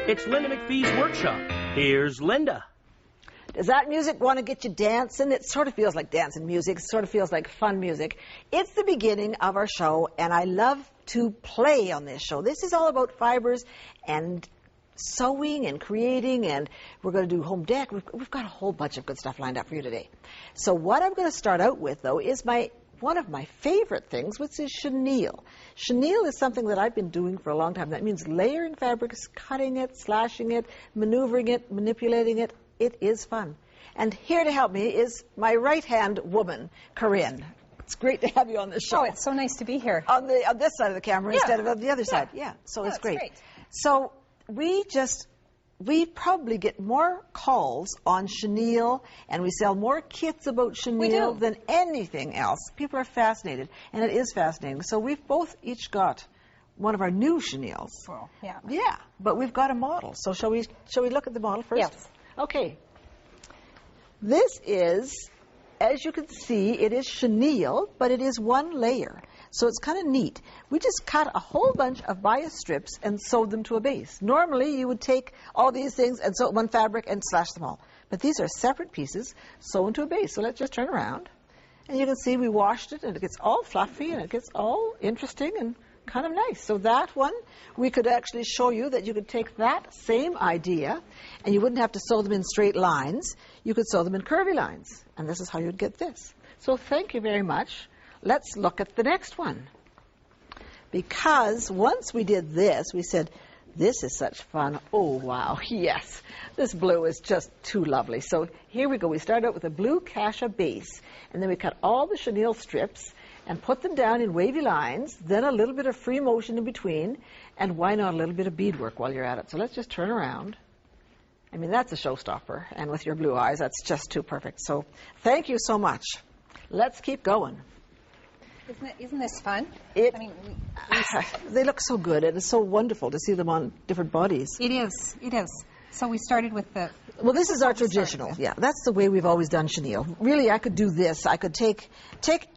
It's Linda MacPhee's workshop. Here's Linda. Does that music want to get you dancing? It sort of feels like dancing music. It sort of feels like fun music. It's the beginning of our show, and I love to play on this show. This is all about fibers and sewing and creating, and we're going to do home dec. We've got a whole bunch of good stuff lined up for you today. So what I'm going to start out with, though, is one of my favorite things, which is chenille. Chenille is something that I've been doing for a long time. That means layering fabrics, cutting it, slashing it, maneuvering it, manipulating it. It is fun. And here to help me is my right-hand woman, Corinne. It's great to have you on the show. Oh, it's so nice to be here. On this side of the camera instead of on the other side. Yeah, so it's great. So we probably get more calls on chenille, and we sell more kits about chenille than anything else. People are fascinated, and it is fascinating. So we've both each got one of our new chenilles. Well, yeah. Yeah, but we've got a model. So shall we look at the model first? Yes. Okay. This is, as you can see, it is chenille, but it is one layer. So it's kind of neat. We just cut a whole bunch of bias strips and sewed them to a base. Normally, you would take all these things and sew one fabric and slash them all. But these are separate pieces sewn to a base. So let's just turn around. And you can see we washed it, and it gets all fluffy, and it gets all interesting and kind of nice. So that one, we could actually show you that you could take that same idea, and you wouldn't have to sew them in straight lines. You could sew them in curvy lines. And this is how you'd get this. So thank you very much. Let's look at the next one. Because once we did this, we said, this is such fun. Oh, wow, yes. This blue is just too lovely. So here we go. We start out with a blue cassia base, and then we cut all the chenille strips and put them down in wavy lines, then a little bit of free motion in between, and why not a little bit of beadwork while you're at it. So let's just turn around. I mean, that's a showstopper, and with your blue eyes, that's just too perfect. So thank you so much. Let's keep going. Isn't this fun? I mean, they look so good, and it's so wonderful to see them on different bodies. It is. It is. So we started with the... Well, this is our traditional. Yeah, that's the way we've always done chenille. Really, I could do this. I could take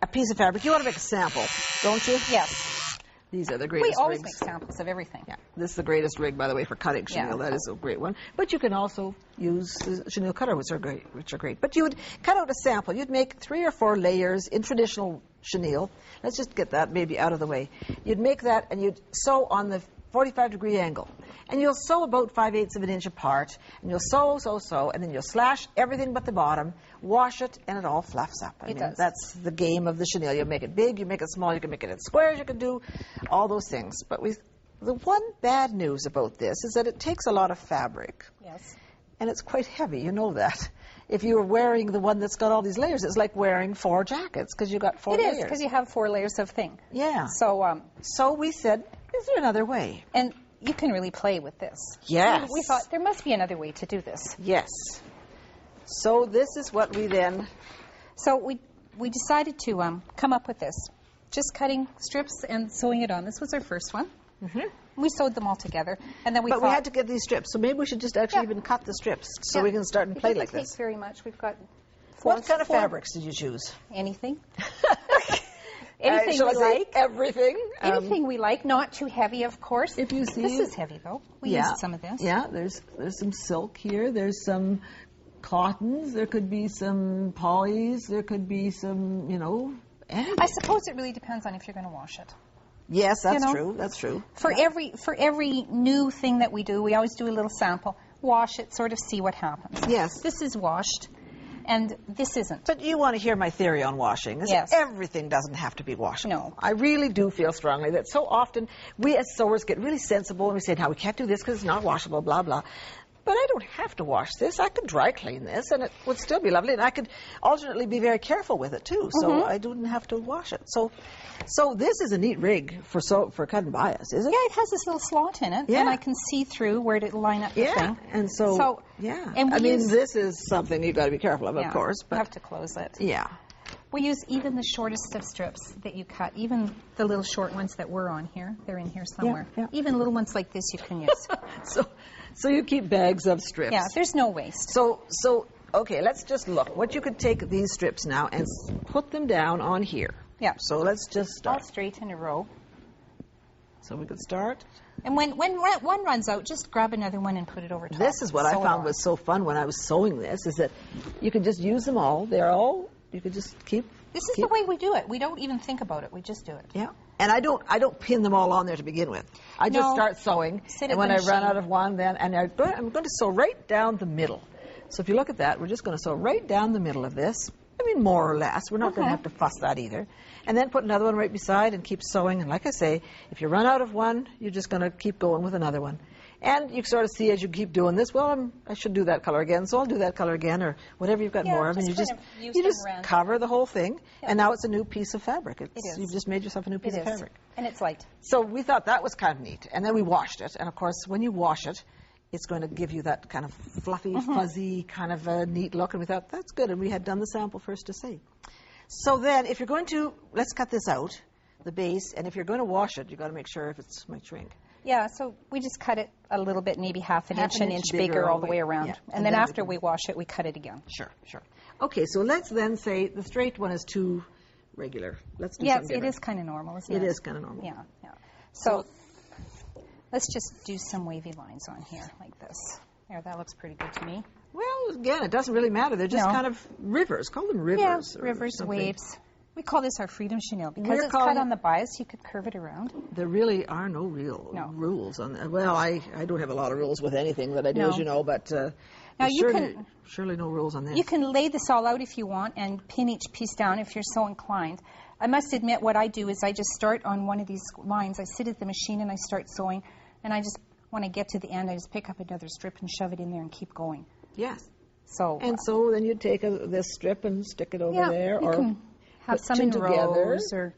a piece of fabric. You want to make a sample, don't you? Yes. These are the greatest rigs. We always make samples of everything. Yeah, this is the greatest rig, by the way, for cutting chenille. Yeah. That is a great one. But you can also use the chenille cutter, which are great. But you would cut out a sample. You'd make 3 or 4 layers in traditional chenille. Let's just get that maybe out of the way. You'd make that, and you'd sew on the 45-degree angle. And you'll sew about 5/8 of an inch apart, and you'll sew, and then you'll slash everything but the bottom, wash it, and it all fluffs up. I mean, that's the game of the chenille. You make it big, you make it small, you can make it in squares, you can do all those things. But the one bad news about this is that it takes a lot of fabric. Yes. And it's quite heavy, you know that. If you were wearing the one that's got all these layers, it's like wearing 4 jackets, because you've got 4 layers. It is, because you have 4 layers of thing. Yeah. So we said, is there another way? And you can really play with this. Yes. We thought there must be another way to do this. Yes. So this is what we then... So we decided to come up with this. Just cutting strips and sewing it on. This was our first one. Mm-hmm. We sewed them all together, and then we we had to get these strips, so maybe we should just actually even cut the strips so we can start and play like this. It doesn't take very much. We've got What kind of fabrics did you choose? Anything. Anything we like. Everything. Anything we like. Not too heavy, of course. If you see, this is heavy though. We used some of this. Yeah, there's some silk here. There's some cottons. There could be some polys. There could be some, anything. I suppose it really depends on if you're going to wash it. Yes, that's true. That's true. For every new thing that we do, we always do a little sample. Wash it, sort of see what happens. Yes. This is washed, and this isn't. But you want to hear my theory on washing. Yes. Everything doesn't have to be washable. No. I really do feel strongly that so often we as sewers get really sensible and we say, now we can't do this because it's not washable, blah, blah. But I don't have to wash this. I could dry clean this, and it would still be lovely. And I could alternately be very careful with it, too, so I didn't have to wash it. So this is a neat rig for cut and bias, is it? Yeah, it has this little slot in it, and I can see through where to line up the thing. And And this is something you've got to be careful of course. But you have to close it. Yeah. We use even the shortest of strips that you cut, even the little short ones that were on here. They're in here somewhere. Yeah. Even little ones like this you can use. So you keep bags of strips. Yeah, there's no waste. So okay, let's just look. What you could take these strips now and put them down on here. Yeah. So let's just start. All straight in a row. So we could start And when one runs out, just grab another one and put it over top. This is what I found was so fun when I was sewing this, is that you can just use them all. You could just keep... This is the way we do it. We don't even think about it. We just do it. Yeah. And I don't pin them all on there to begin with. I just start sewing, and when I run out of one, then I'm going to sew right down the middle. So if you look at that, we're just going to sew right down the middle of this. I mean, more or less. We're not going to have to fuss that either. And then put another one right beside and keep sewing. And like I say, if you run out of one, you're just going to keep going with another one. And you sort of see as you keep doing this, well, I should do that color again, so I'll do that color again, or whatever you've got more of. And you just cover the whole thing, and now it's a new piece of fabric. It is. You've just made yourself a new piece of fabric. And it's light. So we thought that was kind of neat. And then we washed it. And, of course, when you wash it, it's going to give you that kind of fluffy, fuzzy, kind of a neat look. And we thought, that's good. And we had done the sample first to see. So then, if you're going to, let's cut this out, the base. And if you're going to wash it, you've got to make sure if it might shrink. Yeah, so we just cut it a little bit, maybe half an inch bigger all the way around. Yeah. And then after we wash it, we cut it again. Sure. Okay, so let's then say the straight one is too regular. Let's do something different. It is kind of normal, isn't it? It is kind of normal. Yeah. So let's just do some wavy lines on here like this. There, that looks pretty good to me. Well, again, it doesn't really matter. They're just kind of rivers. Call them rivers. Yeah, rivers, waves. We call this our freedom chenille because it's cut on the bias. You could curve it around. There really are no real rules on that. Well, I don't have a lot of rules with anything that I do, as you know, but now surely no rules on this. You can lay this all out if you want and pin each piece down if you're so inclined. I must admit what I do is I just start on one of these lines. I sit at the machine and I start sewing, and I just, when I get to the end, I just pick up another strip and shove it in there and keep going. Yes. So then you'd take this strip and stick it over there, or have some in rows, or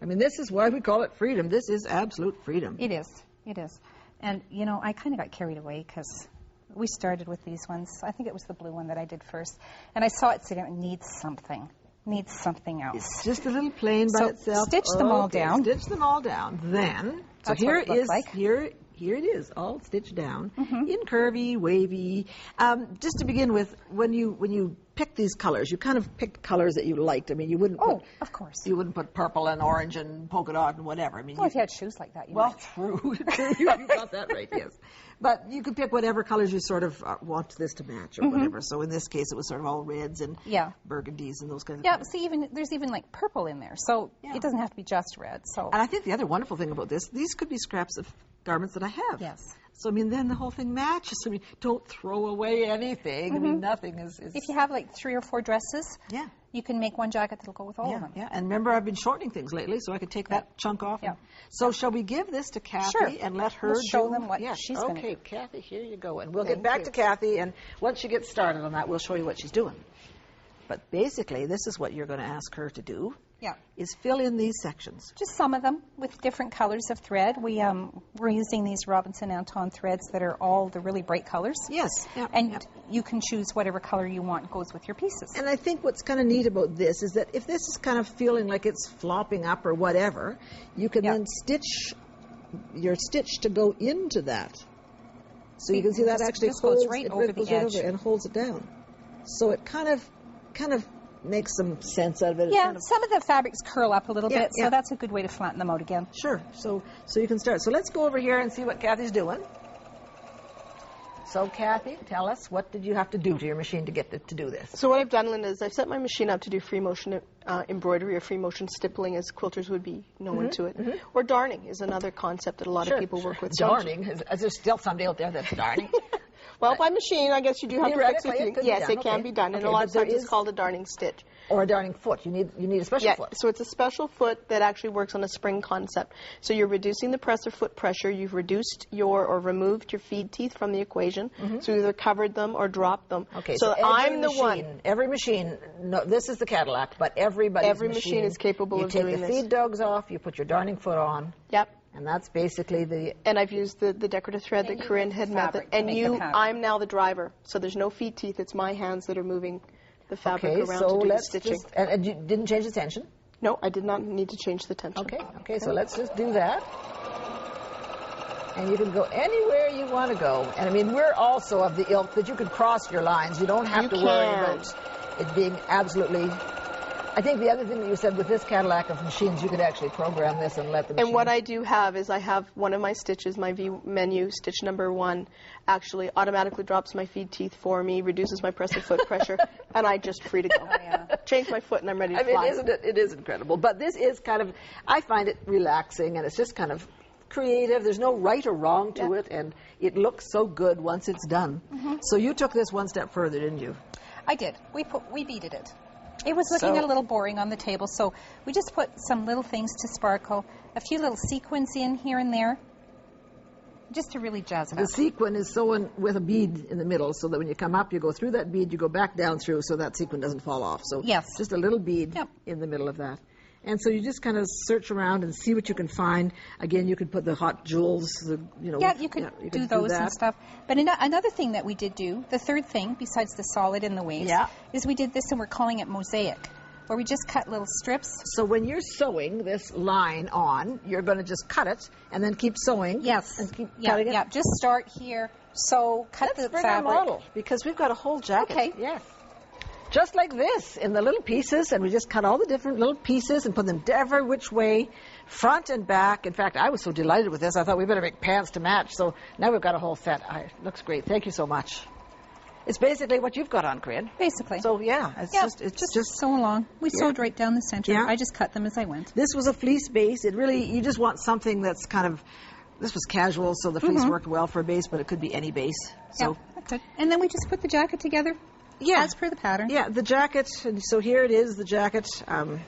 I mean, this is why we call it freedom. This is absolute freedom. It is. And I kind of got carried away because we started with these ones. I think it was the blue one that I did first, and I saw it sitting. It needs something else. It's just a little plain by itself. Stitch them all down. Stitch them all down. Then here it is, all stitched down in curvy, wavy. Just to begin with, when you pick these colors, you kind of picked colors that you liked. I mean, you wouldn't. Of course. You wouldn't put purple and orange and polka dot and whatever. I mean, if you had shoes like that, you might. True. You got that right. Yes. But you could pick whatever colors you sort of want this to match or whatever. So in this case, it was sort of all reds and burgundies and those kinds of colors. Yeah, see, there's even like purple in there. So it doesn't have to be just red. So. And I think the other wonderful thing about this, these could be scraps of garments that I have. Yes. So, I mean, then the whole thing matches. I mean, don't throw away anything. I mean, nothing is... If you have like 3 or 4 dresses, you can make one jacket that'll go with all of them. Yeah, and remember, I've been shortening things lately, so I could take that chunk off. Yeah. So shall we give this to Cathy and let her show them what she's going to do? Okay, Cathy, here you go. And we'll get back to Cathy, and once she gets started on that, we'll show you what she's doing. But basically, this is what you're going to ask her to do. Yeah. Is fill in these sections. Just some of them with different colors of thread. We're using these Robinson Anton threads that are all the really bright colors. Yes. Yeah, and you can choose whatever color you want goes with your pieces. And I think what's kind of neat about this is that if this is kind of feeling like it's flopping up or whatever, you can then stitch your stitch to go into that. So you can see that actually goes right over the edge and holds it down. So it kind of makes some sense out of it. Yeah, some of the fabrics curl up a little bit, so that's a good way to flatten them out again. Sure. So you can start. So let's go over here and see what Cathy's doing. So, Cathy, tell us, what did you have to do to your machine to get it to do this? So what I've done, Linda, is I've set my machine up to do free motion embroidery or free motion stippling, as quilters would be known to it. Or darning is another concept that a lot of people work with. Darning? Is there still somebody out there that's darning? Well, by machine, I guess you do have to fix it. Yes, it can be done, and a lot of times it's called a darning stitch. Or a darning foot. You need a special foot. So it's a special foot that actually works on a spring concept. So you're reducing the press or foot pressure. You've reduced or removed your feed teeth from the equation. So either covered them or dropped them. Okay, so I'm the one. Every machine, no, this is the Cadillac, but every machine is capable of doing this. You take the feed dogs off, you put your darning foot on. Yep. And that's basically the... And I've used the decorative thread that Corinne had method. And I'm now the driver. So there's no feed teeth. It's my hands that are moving the fabric around to do the stitching. And you didn't change the tension? No, I did not need to change the tension. Okay, so let's just do that. And you can go anywhere you want to go. And I mean, we're also of the ilk that you can cross your lines. You don't have to worry about it being absolutely I think the other thing that you said with this Cadillac of machines, you could actually program this and let the machine... And what I do have is I have one of my stitches, my V menu, stitch number 1, actually automatically drops my feed teeth for me, reduces my press of foot pressure, and I just free to go. Oh, yeah. Change my foot and I'm ready to fly. I mean, isn't it? It is incredible. But this is kind of, I find it relaxing, and it's just kind of creative. There's no right or wrong to it, and it looks so good once it's done. So you took this one step further, didn't you? I did. We beaded it. It was looking a little boring on the table, so we just put some little things to sparkle, a few little sequins in here and there, just to really jazz it up. The sequin is sewn with a bead in the middle, so that when you come up, you go through that bead, you go back down through, so that sequin doesn't fall off. So yes, just a little bead in the middle of that. And so you just kind of search around and see what you can find. Again, you could put the hot jewels, Yeah, you could do those and stuff. But another thing that we did do, the third thing, besides the solid and the waves, is we did this, and we're calling it mosaic, where we just cut little strips. So when you're sewing this line on, you're going to just cut it and then keep sewing. Yes. And keep cutting it. Yeah, just start here, sew, cut the fabric. Let's bring our model, because we've got a whole jacket. Okay. Yes. Just like this, in the little pieces, and we just cut all the different little pieces and put them every which way, front and back. In fact, I was so delighted with this, I thought we better make pants to match. So now we've got a whole set. It looks great. Thank you so much. It's basically what you've got on, Corinne. Basically. So yeah, it's just sew along. We sewed right down the center. Yeah. I just cut them as I went. This was a fleece base. It really, you just want something that's kind of, this was casual, so the fleece worked well for a base, but it could be any base. So yeah, that's it. And then we just put the jacket together. Yeah. As per the pattern. Yeah, the jacket, and so here it is, the jacket. And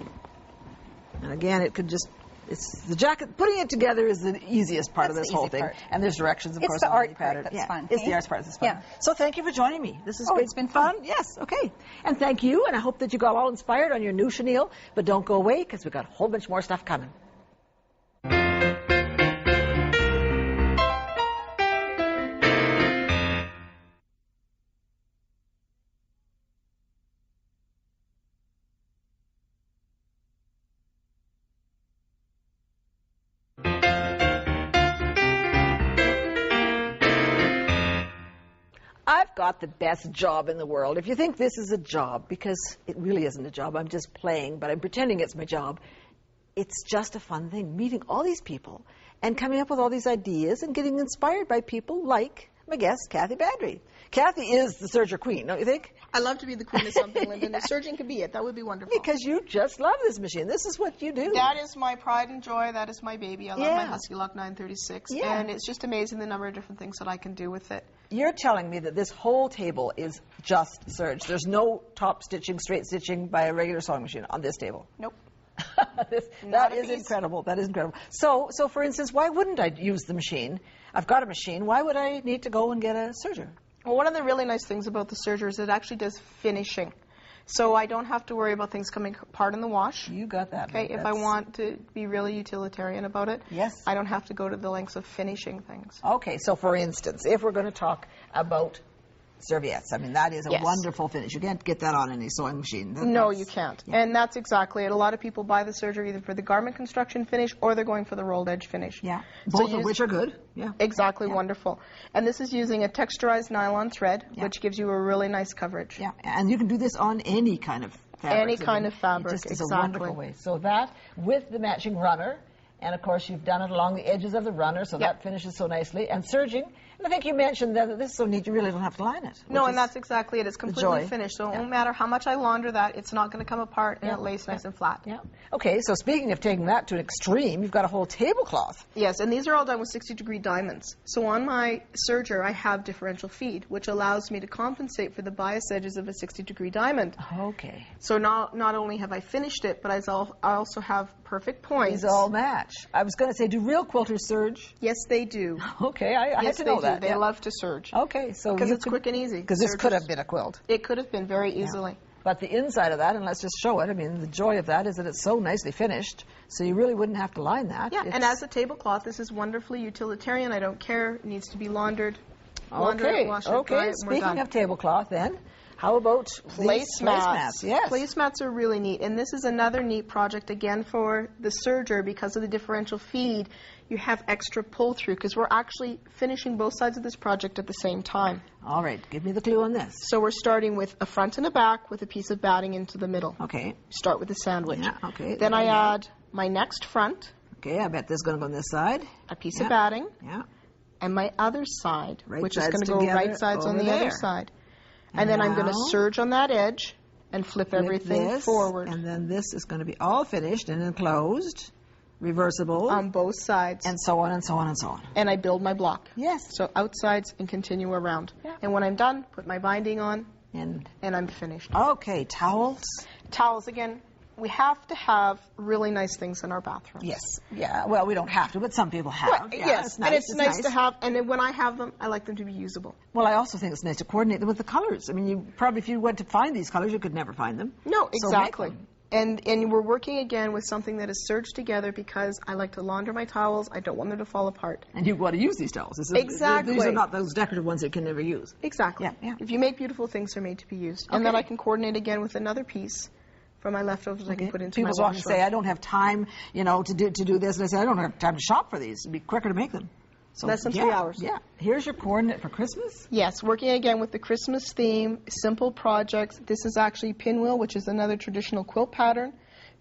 again, it could just, it's the jacket, putting it together is the easiest part of this whole thing. Part. And there's directions, of course, the on art the pattern. Part that's fun. It's the art part that's fun. Yeah. So thank you for joining me. This is it's been fun. Yes, okay. And thank you, and I hope that you got all inspired on your new chenille, but don't go away, because we've got a whole bunch more stuff coming. I've got the best job in the world. If you think this is a job, because it really isn't a job, I'm just playing, but I'm pretending it's my job. It's just a fun thing, meeting all these people and coming up with all these ideas and getting inspired by people like my guest, Cathy Badry. Cathy is the Serger queen, don't you think? I love to be the queen of something, Linda. And if Serging could be it, that would be wonderful. Because you just love this machine. This is what you do. That is my pride and joy. That is my baby. I love my Husky Lock 936. Yeah. And it's just amazing the number of different things that I can do with it. You're telling me that this whole table is just serge. There's no top stitching, straight stitching by a regular sewing machine on this table. Nope. That is incredible. That is incredible. So for instance, why wouldn't I use the machine? I've got a machine. Why would I need to go and get a serger? Well, one of the really nice things about the serger is it actually does finishing. So I don't have to worry about things coming apart in the wash. You got that. Okay, if I want to be really utilitarian about it, I don't have to go to the lengths of finishing things. Okay, so for instance, if we're going to talk about serviettes, I mean, that is a wonderful finish. You can't get that on any sewing machine. No, you can't. Yeah. And that's exactly it. A lot of people buy the serger either for the garment construction finish or they're going for the rolled edge finish. Yeah, both of which are good. Yeah, exactly, wonderful. And this is using a texturized nylon thread, which gives you a really nice coverage. Yeah, and you can do this on any kind of fabric. Any kind of fabric, just is a wonderful way. So that with the matching runner, and of course you've done it along the edges of the runner, so that finishes so nicely. And serging, and I think you mentioned that this is so neat you really don't have to line it. No, and that's exactly it. It's completely finished, so it won't matter how much I launder that, it's not going to come apart and it lays nice and flat. Yeah. Okay, so speaking of taking that to an extreme, you've got a whole tablecloth. Yes, and these are all done with 60-degree diamonds. So on my serger, I have differential feed, which allows me to compensate for the bias edges of a 60-degree diamond. Okay. So not only have I finished it, but I also have perfect points. These all match. I was going to say, do real quilters serge? Yes, they do. Okay, I had to know that. They love to serge. Okay, so because it's quick and easy. Because this could have been a quilt. It could have been very easily. Yeah. But the inside of that, and let's just show it, I mean, the joy of that is that it's so nicely finished, so you really wouldn't have to line that. Yeah, and as a tablecloth, this is wonderfully utilitarian. I don't care. It needs to be laundered. Launder it, wash it, dry it, Speaking of tablecloth, then, How about placemats? Yes. Placemats are really neat, and this is another neat project again for the serger. Because of the differential feed, you have extra pull through because we're actually finishing both sides of this project at the same time. All right, give me the clue on this. So we're starting with a front and a back with a piece of batting into the middle. Okay. Start with the sandwich. Yeah, okay. Then I add my next front. Okay, I bet this is going to go on this side. A piece of batting. Yeah. And my other side, Right which is sides going to go together right sides on over the other there. side. And then I'm going to now- serge on that edge and flip everything this, forward And then this is going to be all finished and enclosed, reversible, on both sides. and so on and so on and so on. And I build my block. Yes. So outsides and continue around. Yeah. And when I'm done, put my binding on And and I'm finished. okay, towels. Towels, again, we have to have really nice things in our bathroom. Yes. Yeah. Well, we don't have to, but some people have. Well, Yeah, yes, and it's nice to have, and then when I have them, I like them to be usable. Well, I also think it's nice to coordinate them with the colors. I mean, you probably, if you went to find these colors, you could never find them. No, So make exactly. them. And we're working again with something that is serged together because I like to launder my towels. I don't want them to fall apart. And you want to use these towels. Exactly. These are not those decorative ones that you can never use. Exactly. Yeah, yeah. If you make beautiful things, they're made to be used. And then Okay. I can coordinate again with another piece from my leftovers I can put into People my often wash say, room. I don't have time, to do this. And I say, I don't have time to shop for these. It'd be quicker to make them. So, Less than 3 hours. Yeah. Here's your coordinate for Christmas. Yes, working again with the Christmas theme, simple projects. This is actually pinwheel, which is another traditional quilt pattern,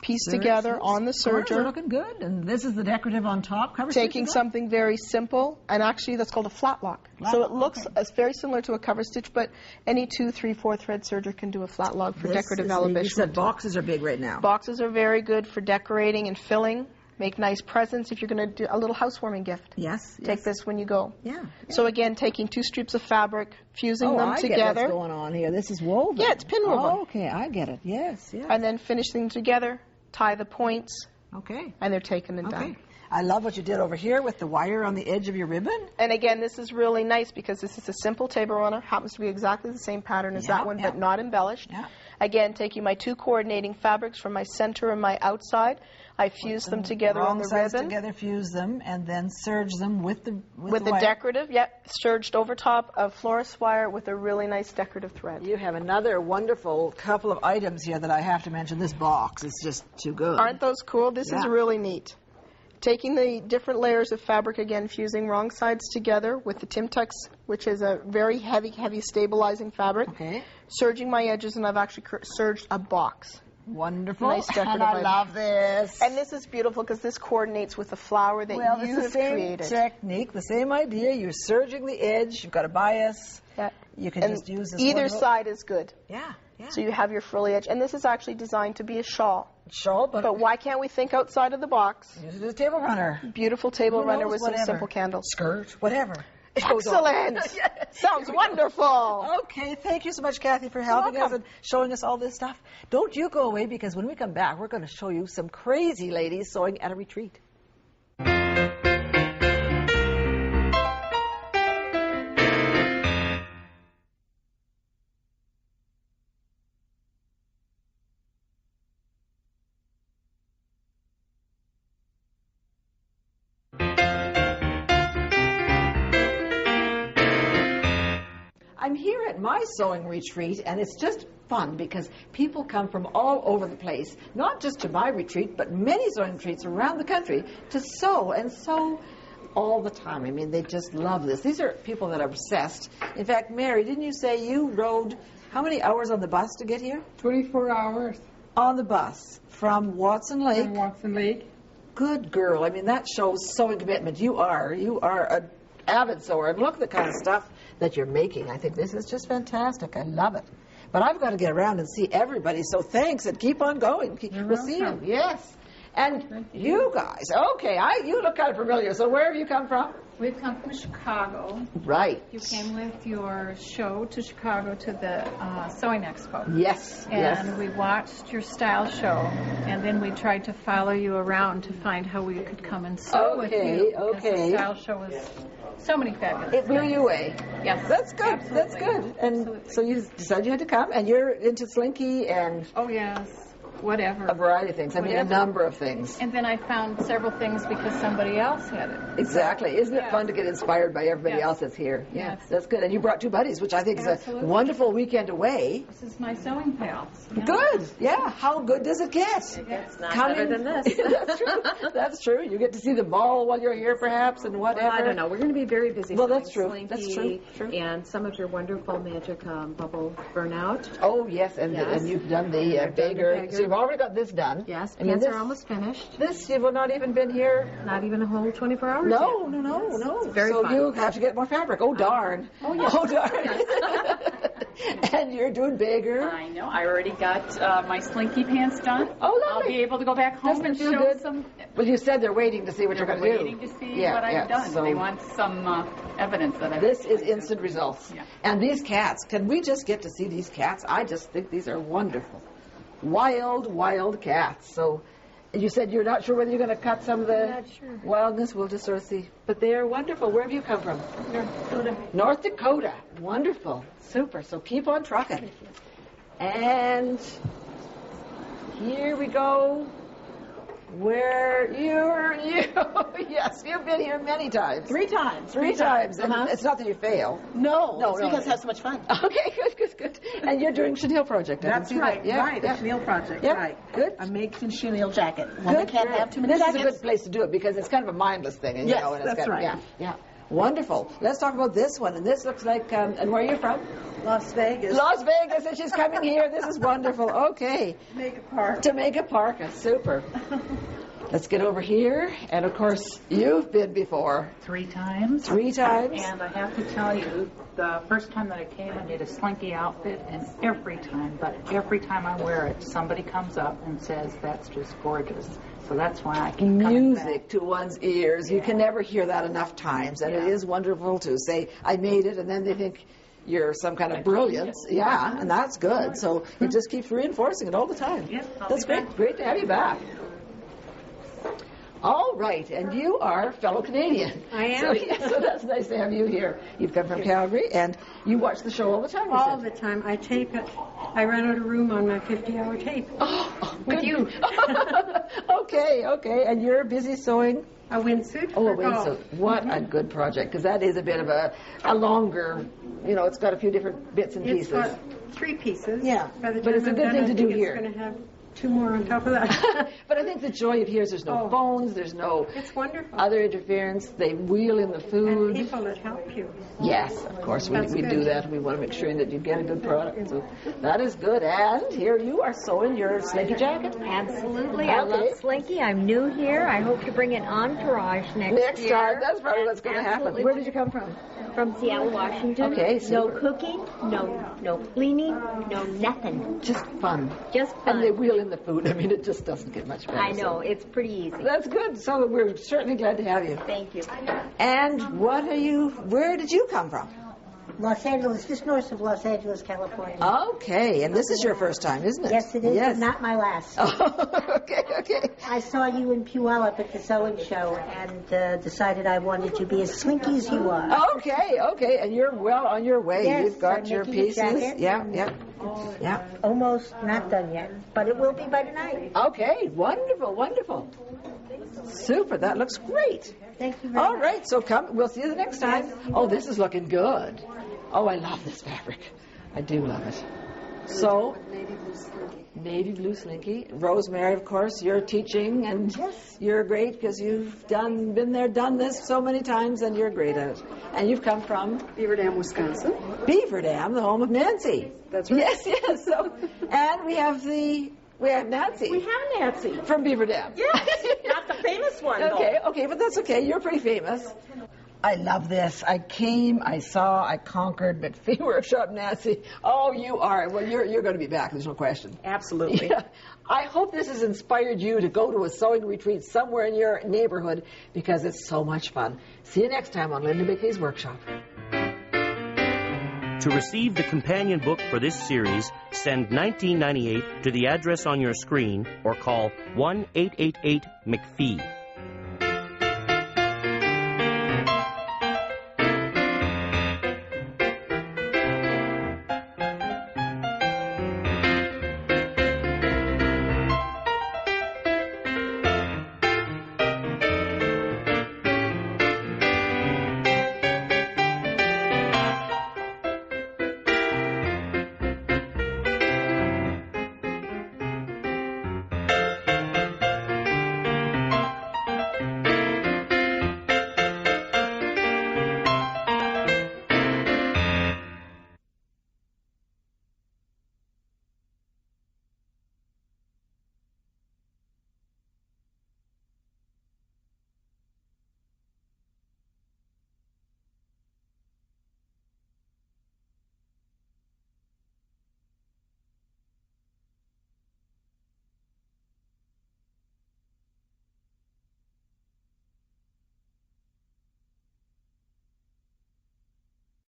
pieced together on the Colors are serger. looking good. And this is the decorative on top. Cover Taking stitch as well? something very simple, and actually that's called a flat lock. Flat So lock, it looks okay. very similar to a cover stitch, but any 2, 3, 4 thread serger can do a flat lock for This decorative is- You said embellishment. boxes are big right now. Boxes are very good for decorating and filling. Make nice presents if you're going to do a little housewarming gift. Yes. Take this when you go. Yeah. So again, taking 2 strips of fabric, fusing them I get together, what's going on here. This is woven. Yeah, it's pinwoven. Oh, okay, I get it. Yes, yes. and then finish things together, tie the points, Okay. and they're taken and Okay. done. I love what you did over here with the wire on the edge of your ribbon. And again, this is really nice because this is a simple table runner. Happens to be exactly the same pattern as Yeah, that one, yeah. but not embellished. Yeah. Again, taking my 2 coordinating fabrics from my center and my outside, I fuse them together on Wrong the sides ribbon. together, fuse them, and then serge them with the With the wire. decorative, serged over top of florist wire with a really nice decorative thread. You have another wonderful couple of items here that I have to mention. This box is just too good. Aren't those cool? This is Yeah. really neat. Taking the different layers of fabric again, fusing wrong sides together with the Timtex, which is a very heavy stabilizing fabric. Okay. Serging my edges, and I've actually serged a box. Wonderful. Nice decorative And I item. love this. And this is beautiful because this coordinates with the flower that well, you it's the have same created. technique, the same idea. You're serging the edge. You've got a bias. Yeah. You can And just use this either wonderful- side is good. Yeah, yeah. So you have your frilly edge. And this is actually designed to be a shawl. shawl, but But why can't we think outside of the box? use it as a table runner. Beautiful table Who runner knows, with some whatever. simple candles. Skirt, whatever. It goes on. Excellent! Sounds wonderful! Okay, thank you so much, Cathy, for helping us welcome. and showing us all this stuff. Don't you go away, because when we come back, we're going to show you some crazy ladies sewing at a retreat. I'm here at my sewing retreat, and it's just fun because people come from all over the place, not just to my retreat, but many sewing retreats around the country to sew, and sew all the time. I mean, they just love this. These are people that are obsessed. In fact, Mary, didn't you say you rode how many hours on the bus to get here? 24 hours On the bus from Watson Lake. in Watson Lake. Good girl. I mean, that shows sewing commitment. You are an avid sewer, and look at the kind of stuff that you're making. I think this is just fantastic. I love it. But I've got to get around and see everybody, so thanks, and keep on going. We'll see you. welcome. Yes. And you guys, okay, you look kind of familiar. So where have you come from? We've come from Chicago. Right. You came with your show to Chicago to the Sewing Expo. Yes. And we watched your style show, and then we tried to follow you around to find how we could come and sew with you. because Okay. The style show was so many fabulous It blew things. you away. Yes. That's good. That's absolutely. good. And Absolutely. so you decided you had to come, and you're into slinky and Oh, yes. whatever. A variety of things. I mean, a number of things. And then I found several things because somebody else had it. Exactly. Isn't it fun to get inspired by everybody else that's here? Yeah, that's good. And you brought 2 buddies, which I think is a wonderful weekend away. This is my sewing pals. Good. Yeah. How good does it get? It's not better than this. That's true. That's true. You get to see them all while you're here, perhaps, and whatever. Well, I don't know. We're going to be very busy. Well, that's true. Slinky That's true. And some of your wonderful magic bubble burnout. Oh, yes. And you've done the Bager. So you've already got this done. Yes. I mean, Pants are almost finished. This, you've not even been here. Not even a whole 24 hours No, yet. no. It's very so fun. you have to get more fabric. Oh, darn. Oh, yes. Oh, darn. And you're doing Bager. I know. I already got my slinky pants done. Oh, lovely. I'll be able to go back home Doesn't and it feel show good? some. Well, you said they're waiting to see what you're going to do. Waiting to see what I've done. So They want some evidence that I've done. this is instant results. Yeah. And these cats, can we just get to see these cats? I just think these are wonderful. Wild, wild cats. So you said you're not sure whether you're going to cut some of the wildness. We'll just sort of see. But they're wonderful. Where have you come from? North Dakota. North Dakota. Wonderful. Super. So keep on trucking. And here we go. Where you? Yes, you've been here many times. 3 times. Three times. And it's not that you fail. No, No, it's no. because I have so much fun. Okay, good. And you're doing chenille project. I can That's see right, that. Yeah, right, yeah. a chenille project, Yep, right. good. A making chenille jacket. Woman can't have too many This is a jackets. good place to do it because it's kind of a mindless thing. And, Yes, and it's that's right. Yeah. Wonderful. Let's talk about this one. And this looks like, and where are you from? Las Vegas. Las Vegas, and she's coming here. This is wonderful. Okay. Make a park. To make a parka. Super. Let's get over here. And, of course, you've been before. 3 times. 3 times. And I have to tell you, the first time that I came, I made a slinky outfit, and every time I wear it, somebody comes up and says, "That's just gorgeous." So that's why I keep coming back. Music to one's ears. You can never hear that enough times. And it is wonderful to say, I made it, and then they think you're some kind of brilliance. Yeah, and that's good. So it just keeps reinforcing it all the time. Yes, I'll That's be great. back. Great to have you back. All right, and you are fellow Canadian. I am. So that's nice to have you here. You've come from Calgary, and you watch the show all the time, you All said. the time. I tape it. I run out of room on my 50-hour tape. Oh, With good. you. Okay. And you're busy sewing? A windsuit. Oh, a for golf. windsuit. What a good project, because that is a bit of a longer, it's got a few different bits and It's pieces. got 3 pieces. Yeah, By the but time it's a I'm good done, thing I to do think here. It's going to have 2 more on top of that. But I think the joy of here is there's no phones, there's no It's wonderful. other interference. They wheel in the And food. people that help you. Yes, of course, we That's do good. that. We want to make sure that you get a good product. So that is good. And here you are sewing your slinky jacket. Absolutely. I Okay. love Slinky. I'm new here. I hope to bring an entourage next year. Time, that's probably what's going to happen. Absolutely. Where did you come from? From Seattle, Washington. Okay, No super. cooking, no cleaning, no nothing. Just fun. Just And they fun. wheel in the food. I mean, it just doesn't get much better. I know. so. It's pretty easy. That's good. So we're certainly glad to have you. Thank you. And where did you come from? Los Angeles, just north of Los Angeles, California. Okay, and this is your first time, isn't it? Yes, it is, Yes. but not my last. Okay. I saw you in Puyallup at the sewing show and decided I wanted to be as slinky as you are. Okay, and you're well on your way. Yes, You've got I'm your making a pieces. jacket. Yeah. Almost not done yet, but it will be by tonight. Okay, wonderful. Super, that looks great. Thank you very much. All right, so come, we'll see you the next time. Oh, this is looking good. Oh, I love this fabric. I do love it. So, navy blue slinky. Rosemary, of course, you're teaching, and you're great because you've been there, done this so many times, and you're great at it. And you've come from Beaver Dam, Wisconsin. Beaver Dam, the home of Nancy. That's right. Yes. So, and we have Nancy. We have Nancy. From Beaver Dam. Yes, not the famous one, though. Okay, but that's okay. You're pretty famous. I love this. I came, I saw, I conquered MacPhee Workshop, Nancy. Oh, you are. Well, you're going to be back. There's no question. Absolutely. Yeah. I hope this has inspired you to go to a sewing retreat somewhere in your neighborhood because it's so much fun. See you next time on Linda MacPhee's Workshop. To receive the companion book for this series, send $19.98 to the address on your screen or call 1-888-MacPhee.